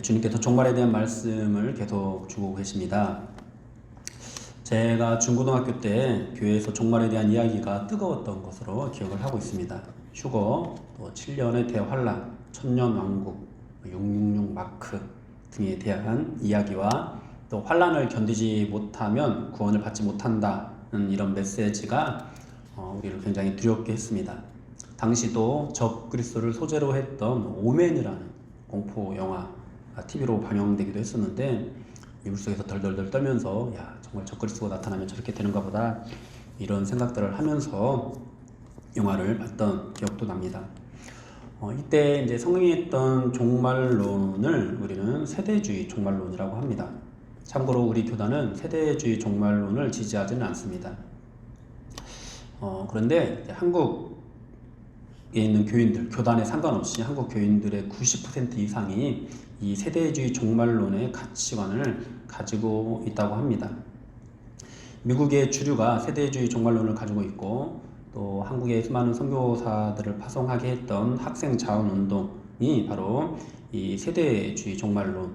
주님께서 종말에 대한 말씀을 계속 주고 계십니다. 제가 중고등학교 때 교회에서 종말에 대한 이야기가 뜨거웠던 것으로 기억을 하고 있습니다. 휴거, 또 7년의 대환란, 천년왕국, 666 마크 등에 대한 이야기와 또 환란을 견디지 못하면 구원을 받지 못한다는 이런 메시지가 우리를 굉장히 두렵게 했습니다. 당시도 적 그리스도를 소재로 했던 오맨이라는 공포 영화가 TV로 방영되기도 했었는데 이불 속에서 덜덜덜 떨면서 야 정말 적 그리스도가 나타나면 저렇게 되는가 보다 이런 생각들을 하면서 영화를 봤던 기억도 납니다. 이때 이제 성행했던 종말론을 우리는 세대주의 종말론이라고 합니다. 참고로 우리 교단은 세대주의 종말론을 지지하지는 않습니다. 그런데 한국에 있는 교인들, 교단에 상관없이 한국 교인들의 90% 이상이 이 세대주의 종말론의 가치관을 가지고 있다고 합니다. 미국의 주류가 세대주의 종말론을 가지고 있고 또 한국의 수많은 선교사들을 파송하게 했던 학생 자원 운동이 바로 이 세대주의 종말론에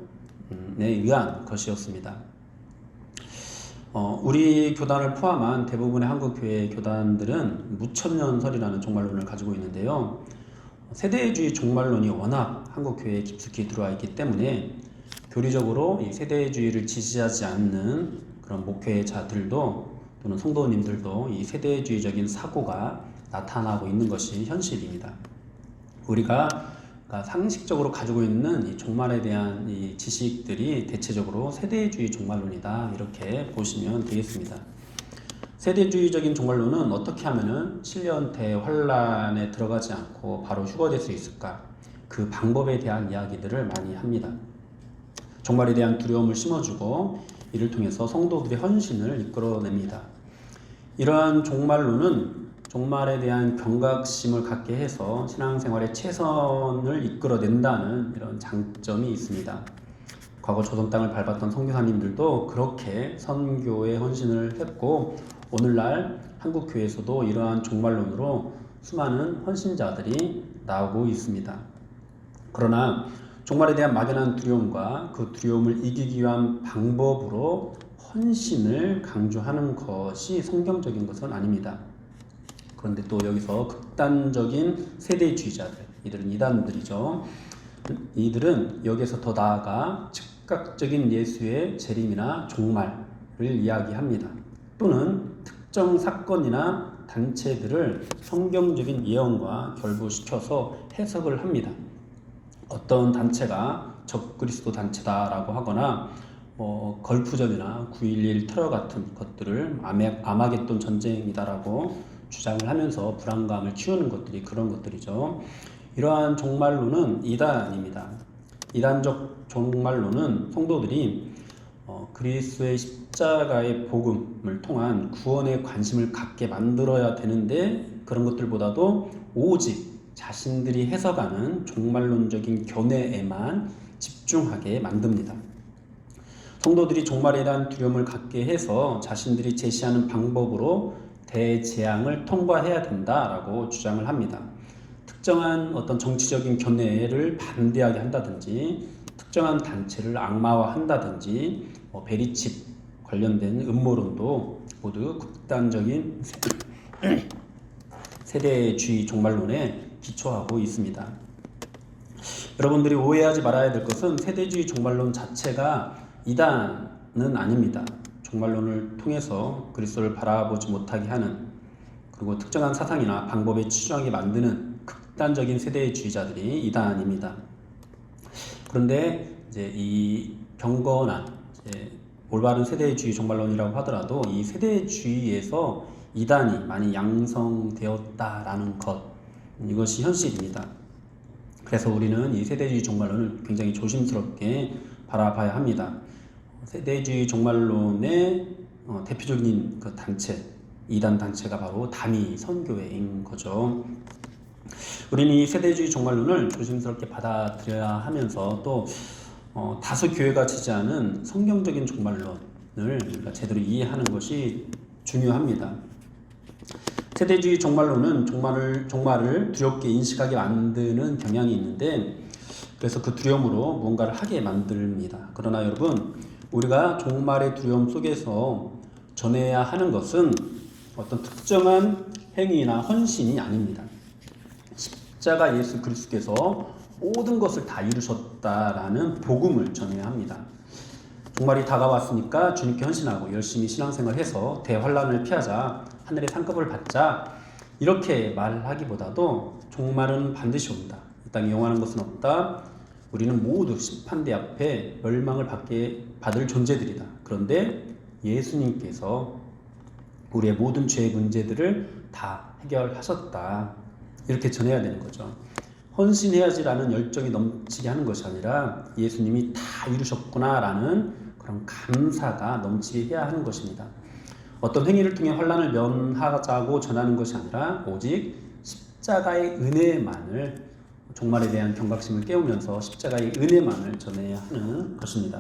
의한 것이었습니다. 우리 교단을 포함한 대부분의 한국 교회 교단들은 무천년설이라는 종말론을 가지고 있는데요. 세대주의 종말론이 워낙 한국 교회에 깊숙이 들어와 있기 때문에 교리적으로 이 세대주의를 지지하지 않는 그런 목회자들도 또는 성도님들도 이 세대주의적인 사고가 나타나고 있는 것이 현실입니다. 우리가 상식적으로 가지고 있는 이 종말에 대한 이 지식들이 대체적으로 세대주의 종말론이다 이렇게 보시면 되겠습니다. 세대주의적인 종말론은 어떻게 하면은 7년 대환란에 들어가지 않고 바로 휴거될 수 있을까? 그 방법에 대한 이야기들을 많이 합니다. 종말에 대한 두려움을 심어주고 이를 통해서 성도들의 헌신을 이끌어냅니다. 이러한 종말론은 종말에 대한 경각심을 갖게 해서 신앙생활의 최선을 이끌어낸다는 이런 장점이 있습니다. 과거 조선 땅을 밟았던 선교사님들도 그렇게 선교에 헌신을 했고 오늘날 한국 교회에서도 이러한 종말론으로 수많은 헌신자들이 나오고 있습니다. 그러나 종말에 대한 막연한 두려움과 그 두려움을 이기기 위한 방법으로 헌신을 강조하는 것이 성경적인 것은 아닙니다. 그런데 또 여기서 극단적인 세대주의자들, 이들은 이단들이죠. 이들은 여기서 더 나아가 즉각적인 예수의 재림이나 종말을 이야기합니다. 또는 특정 사건이나 단체들을 성경적인 예언과 결부시켜서 해석을 합니다. 어떤 단체가 적그리스도 단체다라고 하거나 걸프전이나 9.11 테러 같은 것들을 아마겟돈 전쟁이다라고 주장을 하면서 불안감을 키우는 것들이 그런 것들이죠. 이러한 종말론은 이단입니다. 이단적 종말론은 성도들이 그리스도의 십자가의 복음을 통한 구원에 관심을 갖게 만들어야 되는데 그런 것들보다도 오직 자신들이 해석하는 종말론적인 견해에만 집중하게 만듭니다. 성도들이 종말에 대한 두려움을 갖게 해서 자신들이 제시하는 방법으로 대재앙을 통과해야 된다라고 주장을 합니다. 특정한 어떤 정치적인 견해를 반대하게 한다든지 특정한 단체를 악마화한다든지 베리칩 관련된 음모론도 모두 극단적인 세대주의 종말론에 기초하고 있습니다. 여러분들이 오해하지 말아야 될 것은 세대주의 종말론 자체가 이단은 아닙니다. 종말론을 통해서 그리스도를 바라보지 못하게 하는 그리고 특정한 사상이나 방법에 치중하게 만드는 극단적인 세대주의자들이 이단입니다. 그런데 이제 이 경건한 올바른 세대주의 종말론이라고 하더라도 이 세대주의에서 이단이 많이 양성되었다라는 것 이것이 현실입니다. 그래서 우리는 이 세대주의 종말론을 굉장히 조심스럽게 바라봐야 합니다. 세대주의 종말론의 대표적인 그 단체, 이단 단체가 바로 다미 선교회인 거죠. 우리는 이 세대주의 종말론을 조심스럽게 받아들여야 하면서 또 다수 교회가 지지하는 성경적인 종말론을 우리가 제대로 이해하는 것이 중요합니다. 세대주의 종말론은 종말을 두렵게 인식하게 만드는 경향이 있는데 그래서 그 두려움으로 무언가를 하게 만듭니다. 그러나 여러분, 우리가 종말의 두려움 속에서 전해야 하는 것은 어떤 특정한 행위나 헌신이 아닙니다. 십자가 예수 그리스도께서 모든 것을 다 이루셨다라는 복음을 전해야 합니다. 종말이 다가왔으니까 주님께 헌신하고 열심히 신앙생활해서 대환란을 피하자, 하늘의 상급을 받자, 이렇게 말하기보다도 종말은 반드시 온다. 이 땅에 영원한 것은 없다. 우리는 모두 심판대 앞에 멸망을 받을 존재들이다. 그런데 예수님께서 우리의 모든 죄의 문제들을 다 해결하셨다. 이렇게 전해야 되는 거죠. 헌신해야지라는 열정이 넘치게 하는 것이 아니라 예수님이 다 이루셨구나라는 그런 감사가 넘치게 해야 하는 것입니다. 어떤 행위를 통해 환난을 면하자고 전하는 것이 아니라 오직 십자가의 은혜만을, 종말에 대한 경각심을 깨우면서 십자가의 은혜만을 전해야 하는 것입니다.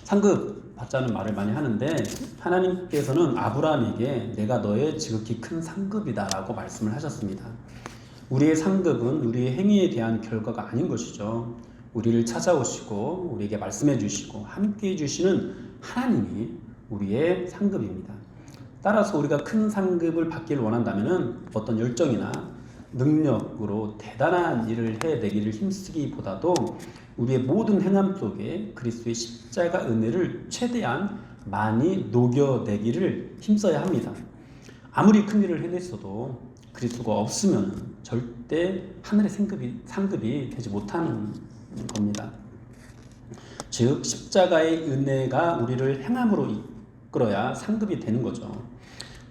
상급 받자는 말을 많이 하는데 하나님께서는 아브라함에게 내가 너의 지극히 큰 상급이다 라고 말씀을 하셨습니다. 우리의 상급은 우리의 행위에 대한 결과가 아닌 것이죠. 우리를 찾아오시고 우리에게 말씀해 주시고 함께 해 주시는 하나님이 우리의 상급입니다. 따라서 우리가 큰 상급을 받기를 원한다면 어떤 열정이나 능력으로 대단한 일을 해내기를 힘쓰기보다도 우리의 모든 행함 속에 그리스도의 십자가 은혜를 최대한 많이 녹여내기를 힘써야 합니다. 아무리 큰 일을 해냈어도 그리스도가 없으면 절대 하늘의 상급이 되지 못하는 겁니다. 즉 십자가의 은혜가 우리를 행함으로 이끌어야 상급이 되는 거죠.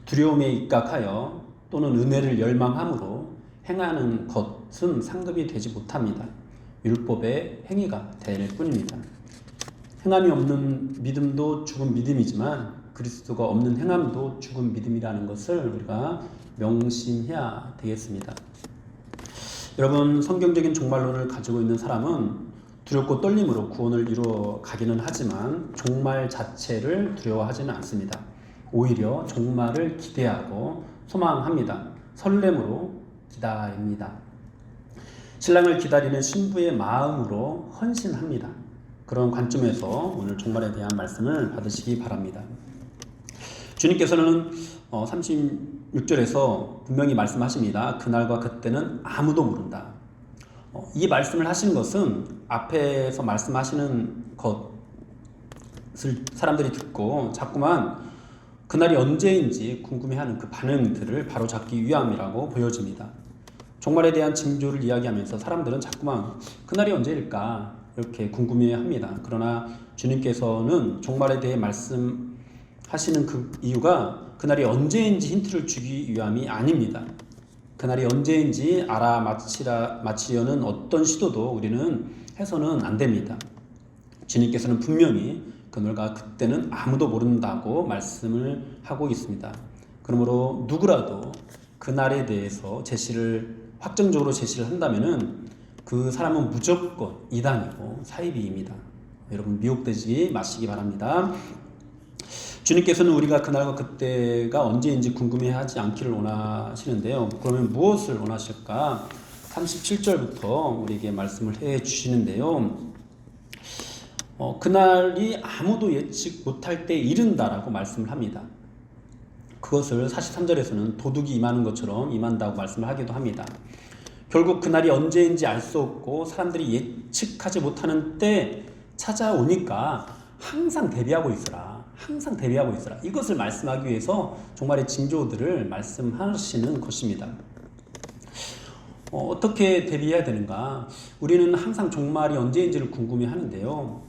두려움에 입각하여 또는 은혜를 열망함으로 행하는 것은 상급이 되지 못합니다. 율법의 행위가 될 뿐입니다. 행함이 없는 믿음도 죽은 믿음이지만 그리스도가 없는 행함도 죽은 믿음이라는 것을 우리가 명심해야 되겠습니다. 여러분, 성경적인 종말론을 가지고 있는 사람은 두렵고 떨림으로 구원을 이루어 가기는 하지만 종말 자체를 두려워하지는 않습니다. 오히려 종말을 기대하고 소망합니다. 설렘으로 기다립니다. 신랑을 기다리는 신부의 마음으로 헌신합니다. 그런 관점에서 오늘 종말에 대한 말씀을 받으시기 바랍니다. 주님께서는 36절에서 분명히 말씀하십니다. 그날과 그때는 아무도 모른다. 이 말씀을 하시는 것은 앞에서 말씀하시는 것을 사람들이 듣고 자꾸만 그날이 언제인지 궁금해하는 그 반응들을 바로잡기 위함이라고 보여집니다. 종말에 대한 징조를 이야기하면서 사람들은 자꾸만 그날이 언제일까 이렇게 궁금해합니다. 그러나 주님께서는 종말에 대해 말씀하시는 그 이유가 그날이 언제인지 힌트를 주기 위함이 아닙니다. 그날이 언제인지 알아맞히려는 어떤 시도도 우리는 해서는 안 됩니다. 주님께서는 분명히 그날과 그때는 아무도 모른다고 말씀을 하고 있습니다. 그러므로 누구라도 그날에 대해서 확정적으로 제시를 한다면은 그 사람은 무조건 이단이고 사이비입니다. 여러분 미혹되지 마시기 바랍니다. 주님께서는 우리가 그날과 그때가 언제인지 궁금해하지 않기를 원하시는데요. 그러면 무엇을 원하실까? 37절부터 우리에게 말씀을 해 주시는데요. 그날이 아무도 예측 못할 때 이른다라고 말씀을 합니다. 그것을 43절에서는 도둑이 임하는 것처럼 임한다고 말씀을 하기도 합니다. 결국 그날이 언제인지 알 수 없고 사람들이 예측하지 못하는 때 찾아오니까 항상 대비하고 있어라. 항상 대비하고 있어라. 이것을 말씀하기 위해서 종말의 징조들을 말씀하시는 것입니다. 어떻게 대비해야 되는가? 우리는 항상 종말이 언제인지를 궁금해하는데요.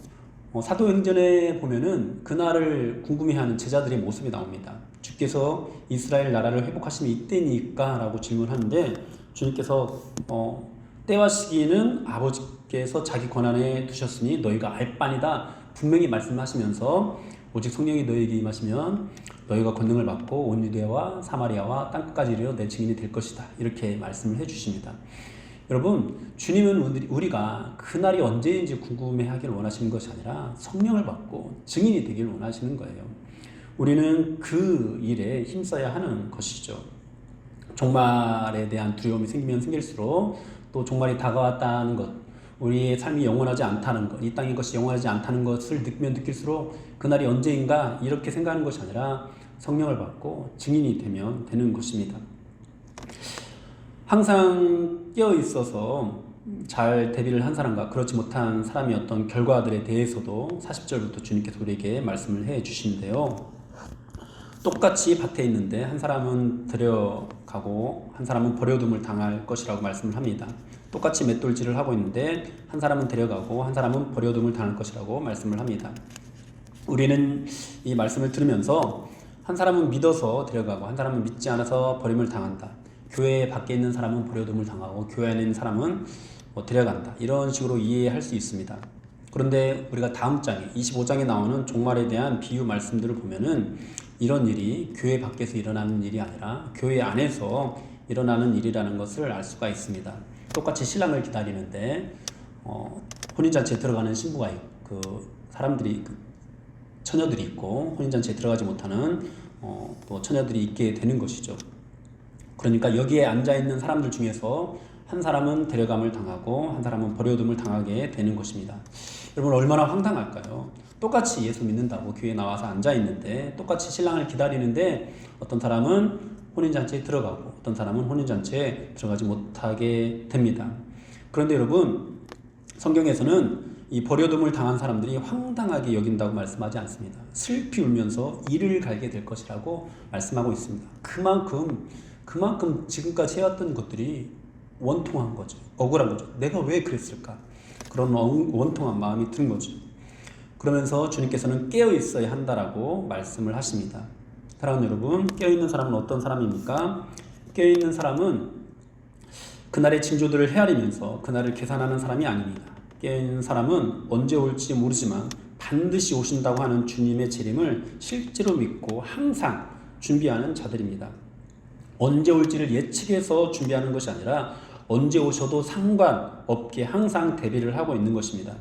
사도행전에 보면은 그날을 궁금해하는 제자들의 모습이 나옵니다. 주께서 이스라엘 나라를 회복하심이 이때니까 라고 질문하는데 주님께서 때와 시기는 아버지께서 자기 권한에 두셨으니 너희가 알 바니다 분명히 말씀하시면서 오직 성령이 너희에게 임하시면 너희가 권능을 받고 온 유대와 사마리아와 땅끝까지 이르러 내 증인이 될 것이다. 이렇게 말씀을 해주십니다. 여러분, 주님은 우리가 그날이 언제인지 궁금해하기를 원하시는 것이 아니라 성령을 받고 증인이 되기를 원하시는 거예요. 우리는 그 일에 힘써야 하는 것이죠. 종말에 대한 두려움이 생기면 생길수록 또 종말이 다가왔다는 것, 우리의 삶이 영원하지 않다는 것, 이 땅의 것이 영원하지 않다는 것을 느끼면 느낄수록 그날이 언제인가 이렇게 생각하는 것이 아니라 성령을 받고 증인이 되면 되는 것입니다. 항상 깨어 있어서 잘 대비를 한 사람과 그렇지 못한 사람의 어떤 결과들에 대해서도 40절부터 주님께서 우리에게 말씀을 해 주시는데요. 똑같이 밭에 있는데 한 사람은 데려가고 한 사람은 버려둠을 당할 것이라고 말씀을 합니다. 똑같이 맷돌질을 하고 있는데 한 사람은 데려가고 한 사람은 버려둠을 당할 것이라고 말씀을 합니다. 우리는 이 말씀을 들으면서 한 사람은 믿어서 데려가고 한 사람은 믿지 않아서 버림을 당한다. 교회 밖에 있는 사람은 버려둠을 당하고 교회 안에 있는 사람은 데려간다. 이런 식으로 이해할 수 있습니다. 그런데 우리가 다음 장에 25장에 나오는 종말에 대한 비유 말씀들을 보면은 이런 일이 교회 밖에서 일어나는 일이 아니라 교회 안에서 일어나는 일이라는 것을 알 수가 있습니다. 똑같이 신랑을 기다리는데 혼인잔치에 들어가는 신부가 있고 사람들이 처녀들이 있고 혼인잔치에 들어가지 못하는 또 처녀들이 있게 되는 것이죠. 그러니까 여기에 앉아있는 사람들 중에서 한 사람은 데려감을 당하고 한 사람은 버려둠을 당하게 되는 것입니다. 여러분 얼마나 황당할까요? 똑같이 예수 믿는다고 교회에 나와서 앉아있는데 똑같이 신랑을 기다리는데 어떤 사람은 혼인잔치에 들어가고 어떤 사람은 혼인잔치에 들어가지 못하게 됩니다. 그런데 여러분 성경에서는 이 버려둠을 당한 사람들이 황당하게 여긴다고 말씀하지 않습니다. 슬피 울면서 이를 갈게 될 것이라고 말씀하고 있습니다. 그만큼 지금까지 해왔던 것들이 원통한 거죠. 억울한 거죠. 내가 왜 그랬을까? 그런 원통한 마음이 드는 거죠. 그러면서 주님께서는 깨어 있어야 한다라고 말씀을 하십니다. 사랑하는 여러분, 깨어 있는 사람은 어떤 사람입니까? 깨어 있는 사람은 그날의 징조들을 헤아리면서 그날을 계산하는 사람이 아닙니다. 깨어 있는 사람은 언제 올지 모르지만 반드시 오신다고 하는 주님의 재림을 실제로 믿고 항상 준비하는 자들입니다. 언제 올지를 예측해서 준비하는 것이 아니라 언제 오셔도 상관없게 항상 대비를 하고 있는 것입니다.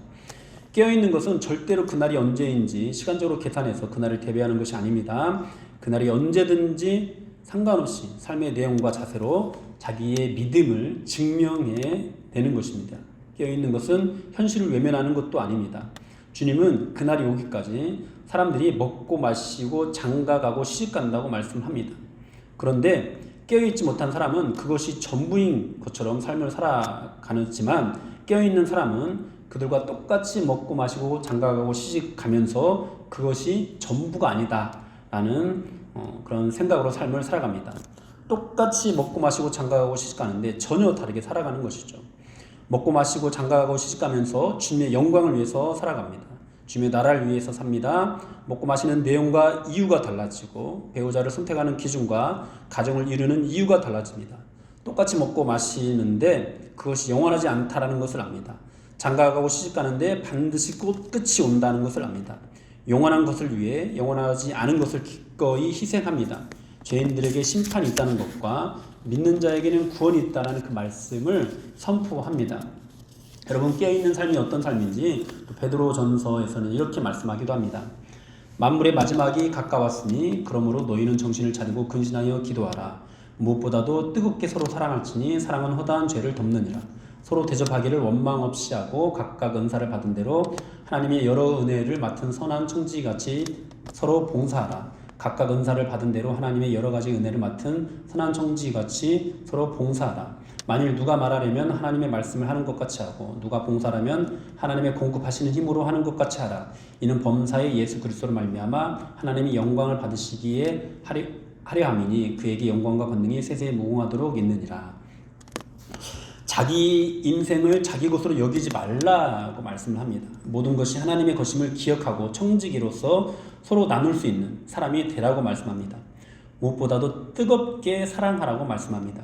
깨어있는 것은 절대로 그날이 언제인지 시간적으로 계산해서 그날을 대비하는 것이 아닙니다. 그날이 언제든지 상관없이 삶의 내용과 자세로 자기의 믿음을 증명해 내는 것입니다. 깨어있는 것은 현실을 외면하는 것도 아닙니다. 주님은 그날이 오기까지 사람들이 먹고 마시고 장가가고 시집간다고 말씀합니다. 그런데 깨어있지 못한 사람은 그것이 전부인 것처럼 삶을 살아가지만 깨어있는 사람은 그들과 똑같이 먹고 마시고 장가가고 시집가면서 그것이 전부가 아니다라는 그런 생각으로 삶을 살아갑니다. 똑같이 먹고 마시고 장가가고 시집가는데 전혀 다르게 살아가는 것이죠. 먹고 마시고 장가가고 시집가면서 주님의 영광을 위해서 살아갑니다. 주님의 나라를 위해서 삽니다. 먹고 마시는 내용과 이유가 달라지고 배우자를 선택하는 기준과 가정을 이루는 이유가 달라집니다. 똑같이 먹고 마시는데 그것이 영원하지 않다라는 것을 압니다. 장가가고 시집가는데 반드시 끝이 온다는 것을 압니다. 영원한 것을 위해 영원하지 않은 것을 기꺼이 희생합니다. 죄인들에게 심판이 있다는 것과 믿는 자에게는 구원이 있다는 그 말씀을 선포합니다. 여러분 깨어있는 삶이 어떤 삶인지 또 베드로전서에서는 이렇게 말씀하기도 합니다. 만물의 마지막이 가까웠으니 그러므로 너희는 정신을 차리고 근신하여 기도하라. 무엇보다도 뜨겁게 서로 사랑할지니 사랑은 허다한 죄를 덮느니라. 서로 대접하기를 원망 없이 하고 각각 은사를 받은 대로 하나님의 여러 은혜를 맡은 선한 청지기같이 서로 봉사하라. 각각 은사를 받은 대로 하나님의 여러 가지 은혜를 맡은 선한 청지기같이 서로 봉사하라. 만일 누가 말하려면 하나님의 말씀을 하는 것 같이 하고 누가 봉사라면 하나님의 공급하시는 힘으로 하는 것 같이 하라. 이는 범사의 예수 그리스도로 말미암아 하나님이 영광을 받으시기에 하려 함이니 그에게 영광과 권능이 세세에 무궁하도록 있느니라. 자기 인생을 자기 것으로 여기지 말라고 말씀을 합니다. 모든 것이 하나님의 것임을 기억하고 청지기로서 서로 나눌 수 있는 사람이 되라고 말씀합니다. 무엇보다도 뜨겁게 사랑하라고 말씀합니다.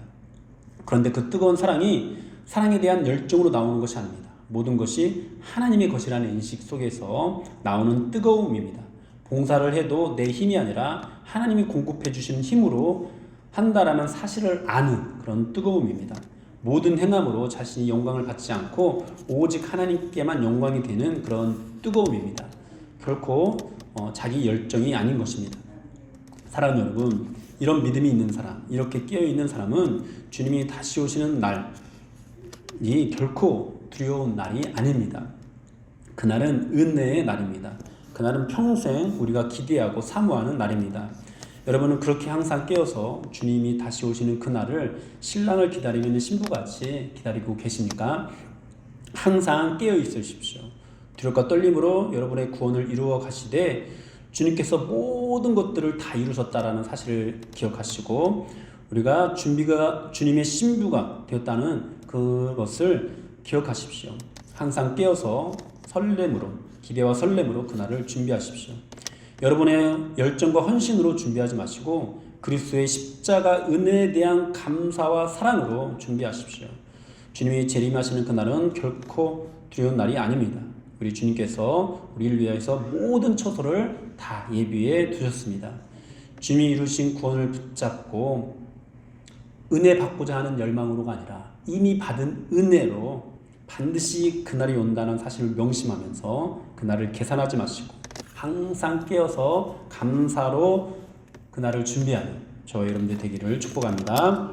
그런데 그 뜨거운 사랑이 사랑에 대한 열정으로 나오는 것이 아닙니다. 모든 것이 하나님의 것이라는 인식 속에서 나오는 뜨거움입니다. 봉사를 해도 내 힘이 아니라 하나님이 공급해 주시는 힘으로 한다라는 사실을 아는 그런 뜨거움입니다. 모든 행함으로 자신이 영광을 받지 않고 오직 하나님께만 영광이 되는 그런 뜨거움입니다. 결코 자기 열정이 아닌 것입니다. 사랑하는 여러분, 이런 믿음이 있는 사람, 이렇게 깨어있는 사람은 주님이 다시 오시는 날이 결코 두려운 날이 아닙니다. 그날은 은혜의 날입니다. 그날은 평생 우리가 기대하고 사모하는 날입니다. 여러분은 그렇게 항상 깨어서 주님이 다시 오시는 그날을 신랑을 기다리고 있는 신부같이 기다리고 계십니까? 항상 깨어 있으십시오. 두렵과 떨림으로 여러분의 구원을 이루어 가시되 주님께서 모든 것들을 다 이루셨다라는 사실을 기억하시고 우리가 주님의 신부가 되었다는 그것을 기억하십시오. 항상 깨어서 설렘으로, 기대와 설렘으로 그날을 준비하십시오. 여러분의 열정과 헌신으로 준비하지 마시고 그리스도의 십자가 은혜에 대한 감사와 사랑으로 준비하십시오. 주님이 재림하시는 그날은 결코 두려운 날이 아닙니다. 우리 주님께서 우리를 위해서 모든 처소를 다 예비해 두셨습니다. 주님이 이루신 구원을 붙잡고 은혜 받고자 하는 열망으로가 아니라 이미 받은 은혜로 반드시 그날이 온다는 사실을 명심하면서 그날을 계산하지 마시고 항상 깨어서 감사로 그날을 준비하는 저와 여러분들 되기를 축복합니다.